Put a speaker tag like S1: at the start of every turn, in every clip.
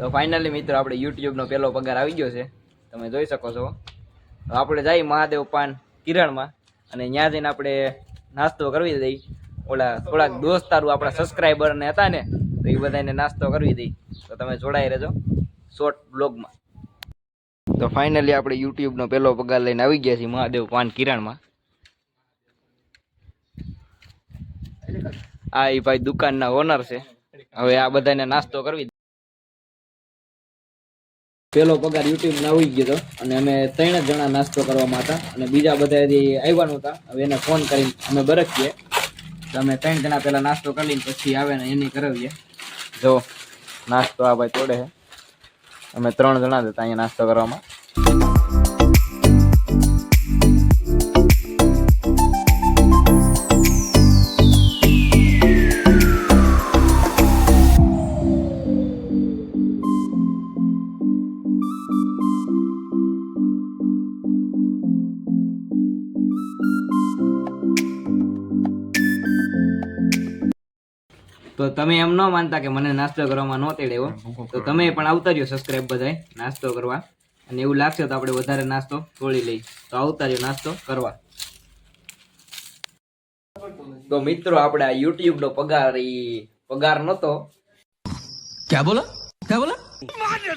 S1: તો ફાઇનલી મિત્રો આપણે YouTube નો પહેલો પગાર આવી ગયો છે, તમે જોઈ શકો છો. તો આપણે જઈ મહાદેવ પાન કિરણમાં અને ત્યાં જઈને આપણે નાસ્તો કરવી દઈ. ઓલા થોડાક દોસ્તારો આપણા સબસ્ક્રાઈબર ને હતા ને, તો એ બધાને નાસ્તો કરવી દઈ. તો તમે જોડાઈ રહેજો શોર્ટ બ્લોગમાં. તો ફાઇનલી આપણે YouTube નો પહેલો પગાર લઈને આવી ગયા છીએ મહાદેવ પાન કિરણમાં. આ એ ભાઈ દુકાનના ઓનર છે. હવે આ બધાને નાસ્તો કરવી. પેલો પગાર YouTube માં આવી ગયો હતો અને અમે 3 જણા નાસ્તો કરવામાં હતા અને બીજા બધા આવ્યા નહોતા. હવે એને ફોન કરીને અમે બરકીએ તો અમે 3 જણા પેલા નાસ્તો કરીને પછી આવે ને એની કરાવીએ. જો નાસ્તો આ ભાઈ તોડે છે. અમે 3 જણા હતા અહીંયા નાસ્તો કરવામાં. તો તમે એમ ન માનતા કે મને નાસ્તો કરવામાં ન તેડે એવો, તો તમે પણ આવતા રહ્યો સબસ્ક્રાઇબ બધાય નાસ્તો કરવા. અને એવું લાગશે તો આપણે વધારે નાસ્તો તોડી લઈ. તો આવતા રહ્યો નાસ્તો કરવા. તો મિત્રો આપણે આ YouTube નો પગાર પગાર નતો.
S2: क्या बोला क्या बोला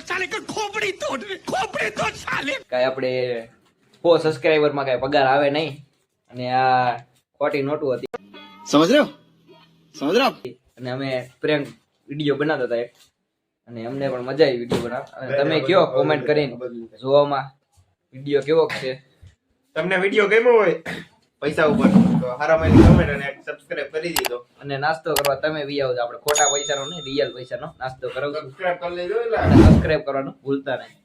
S2: साले का खोपड़ी तोड़ साले.
S1: કાંઈ આપણે 4 સબસ્ક્રાઇબર માં કાંઈ પગાર આવે નહીં અને આ ખોટી નોટું હતી.
S2: समझ रहे हो
S1: અને અમે પ્રેન્ક વિડીયો બનાવતા હતા એક, અને અમને પણ મજા આવી વિડીયો બનાવવા. અને તમે કયો કોમેન્ટ કરીને જોવામાં વિડીયો કેવો છે.
S3: તમને વિડીયો ગમ્યો હોય પૈસા ઉપર તો હારામાની કમેન્ટ અને સબસ્ક્રાઇબ કરી દીધો.
S1: અને નાસ્તો કરવા તમે વી આવજો. આપણે ખોટા પૈસાનો નહીં, રિયલ પૈસાનો નાસ્તો કરાવશું.
S3: સબસ્ક્રાઇબ કરી લેજો એટલે
S1: અને સબસ્ક્રાઇબ કરવાનું ભૂલતા નહીં.